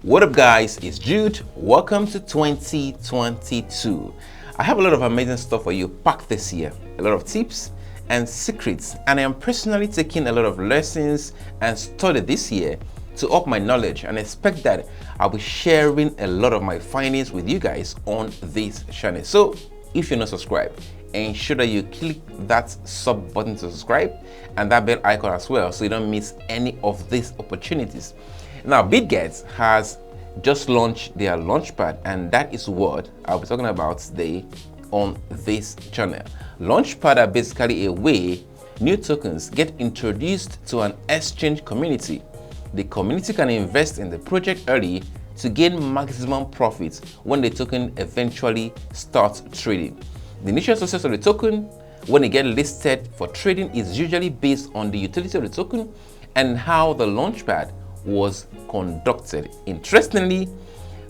What up guys, it's Jude. Welcome to 2022. I have a lot of amazing stuff for you packed this year. A lot of tips and secrets, and I am personally taking a lot of lessons and study this year to up my knowledge, and expect that I'll be sharing a lot of my findings with you guys on this channel. So if you're not subscribed, ensure that you click that sub button to subscribe and that bell icon as well, so you don't miss any of these opportunities. Now, Bitget has just launched their Launchpad, and that is what I'll be talking about today on this channel. Launchpad are basically a way new tokens get introduced to an exchange community. The community can invest in the project early to gain maximum profits when the token eventually starts trading. The initial success of the token when it gets listed for trading is usually based on the utility of the token and how the Launchpad was conducted. Interestingly,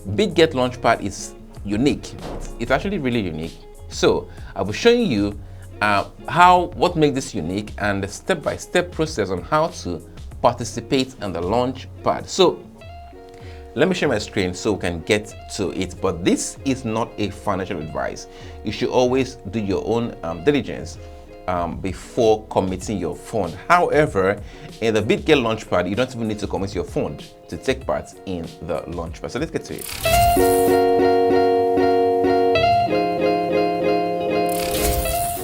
Bitget Launchpad is unique. It's actually really unique. So I'll be showing you what makes this unique and the step-by-step process on how to participate in the Launchpad. So let me share my screen so we can get to it. But this is not a financial advice. You should always do your own diligence before committing your fund. However, in the Bitget Launchpad, you don't even need to commit your fund to take part in the Launchpad. So let's get to it.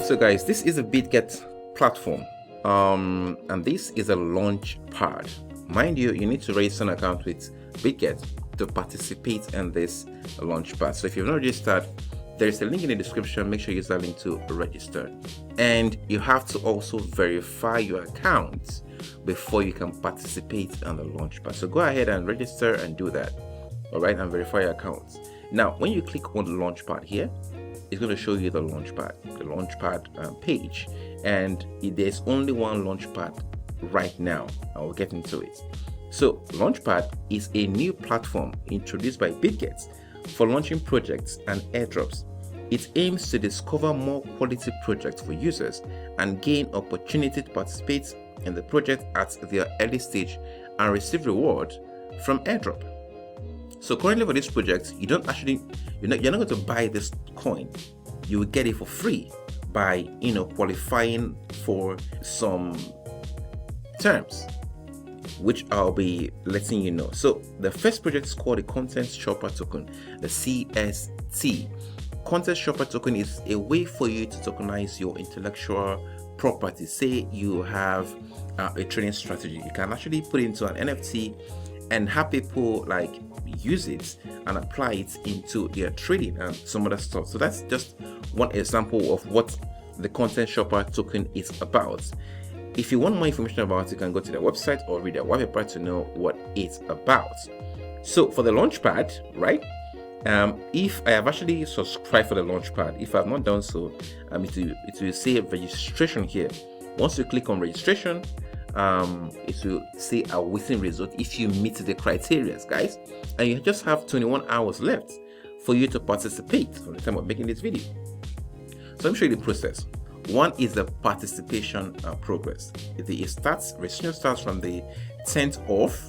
So guys, this is a Bitget platform, and this is a Launchpad. Mind you, you need to register an account with Bitget to participate in this Launchpad. So if you've not registered, there's a link in the description. Make sure you use that link to register. And you have to also verify your account before you can participate in the Launchpad. So go ahead and register and do that. All right, and verify your account. Now, when you click on the Launchpad here, it's going to show you the Launchpad page. And there's only one Launchpad right now. I will get into it. So Launchpad is a new platform introduced by Bitget for launching projects and airdrops. It aims to discover more quality projects for users and gain opportunity to participate in the project at their early stage and receive reward from airdrop. So currently for this project, you're not going to buy this coin. You will get it for free by qualifying for some terms, which I'll be letting you know. So the first project is called the Content Shopper Token, the CST. Content Shopper Token is a way for you to tokenize your intellectual property. Say you have a trading strategy, you can actually put it into an NFT and have people use it and apply it into their trading and some other stuff. So that's just one example of what the Content Shopper Token is about. If you want more information about it, you can go to their website or read their white paper to know what it's about. So for the Launchpad, right? If I have actually subscribed for the Launchpad, if I have not done so, it will say registration here. Once you click on registration, it will say a waiting result if you meet the criteria, guys. And you just have 21 hours left for you to participate from the time of making this video. So let me show you the process. One is the participation progress. Registration starts from the 10th of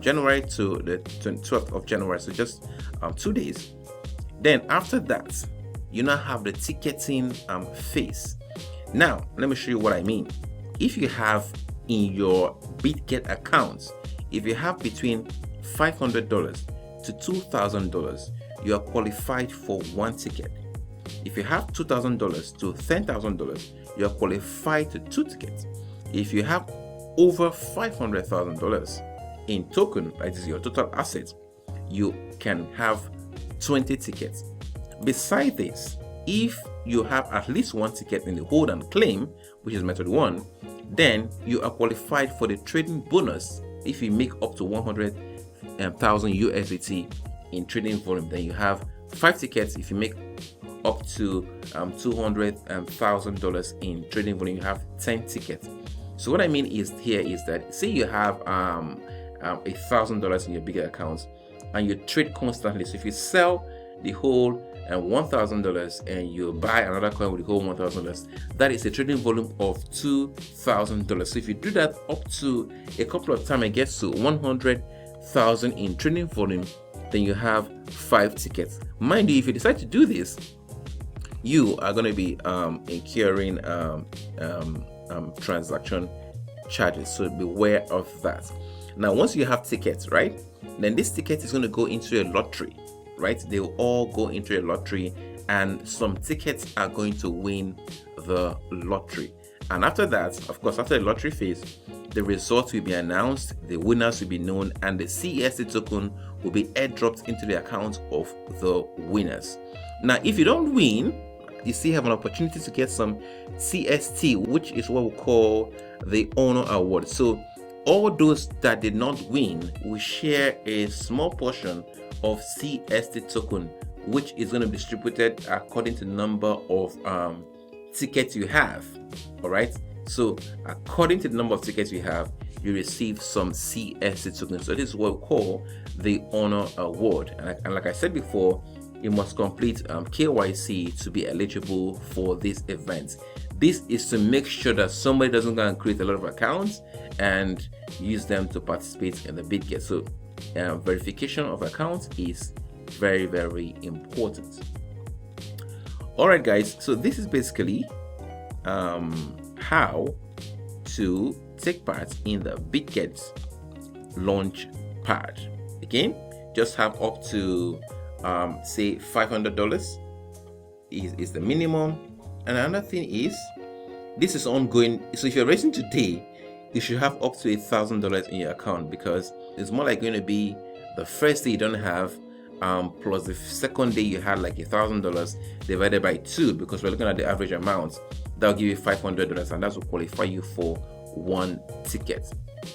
January to the 12th of January, so just 2 days. Then after that, you now have the ticketing phase. Now, let me show you what I mean. If you have in your Bitget account, if you have between $500 to $2,000, you are qualified for one ticket. If you have $2,000 to $10,000, you are qualified to 2 tickets. If you have over $500,000 in token, that is your total asset, you can have 20 tickets. Besides this, if you have at least one ticket in the hold and claim, which is method 1, then you are qualified for the trading bonus. If you make up to 100,000 USDT in trading volume, then you have 5 tickets. If you make up to $200,000 in trading volume, you have 10 tickets. So what I mean is that say you have $1,000 in your bigger account and you trade constantly. So if you sell the whole $1,000 and you buy another coin with the whole $1,000, that is a trading volume of $2,000. So if you do that up to a couple of times, it gets to 1,000 in trading volume, then you have 5 tickets. Mind you, if you decide to do this, you are going to be incurring transaction charges, so beware of that. Now, once you have tickets, right, then this ticket is going to go into a lottery, right? They will all go into a lottery, and some tickets are going to win the lottery. And after that, of course, after the lottery phase, the results will be announced, the winners will be known, and the CST token will be airdropped into the account of the winners. Now, if you don't win, you still have an opportunity to get some CST, which is what we call the Honor Award. So all those that did not win will share a small portion of CST token, which is going to be distributed according to the number of tickets you have. All right, so according to the number of tickets you have, you receive some CST tokens. So this is what we call the Honor Award, and like I said before, you must complete KYC to be eligible for this event. This is to make sure that somebody doesn't go and create a lot of accounts and use them to participate in the Bitget. So verification of accounts is very, very important. All right, guys, so this is basically how to take part in the Bitget Launchpad. Again, just have up to say $500 is the minimum. And another thing is, this is ongoing. So if you're raising today, you should have up to $1,000 in your account, because it's more like going to be the first day you don't have plus the second day you had like $1,000 divided by 2, because we're looking at the average amount. That'll give you $500, and that will qualify you for 1 ticket.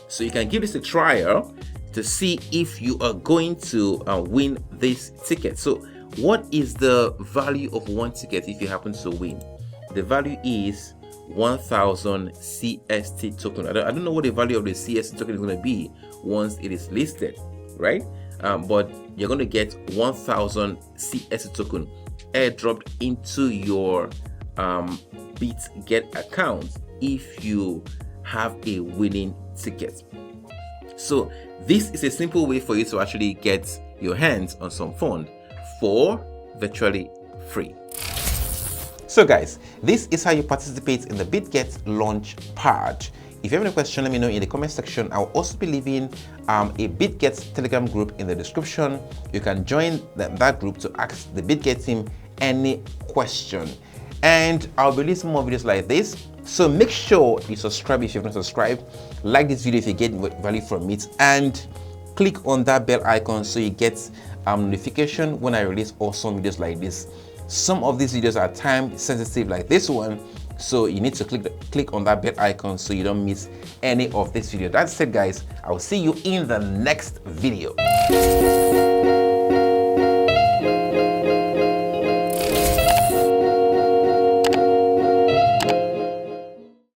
So you can give this a trial to see if you are going to win this ticket. So what is the value of 1 ticket if you happen to win? The value is 1,000 CST token. I don't know what the value of the CST token is going to be once it is listed, right? But you're going to get 1,000 CST token airdropped into your Bitget account if you have a winning ticket. So this is a simple way for you to actually get your hands on some fund for virtually free. So guys, this is how you participate in the Bitget Launchpad. If you have any question, let me know in the comment section. I'll also be leaving a Bitget Telegram group in the description. You can join that group to ask the Bitget team any question. And I'll be releasing more videos like this. So make sure you subscribe if you've not subscribed. Like this video if you get value from it, and click on that bell icon so you get notification when I release awesome videos like this. Some of these videos are time sensitive like this one, so you need to click on that bell icon so you don't miss any of this video. That's it, guys. I'll see you in the next video.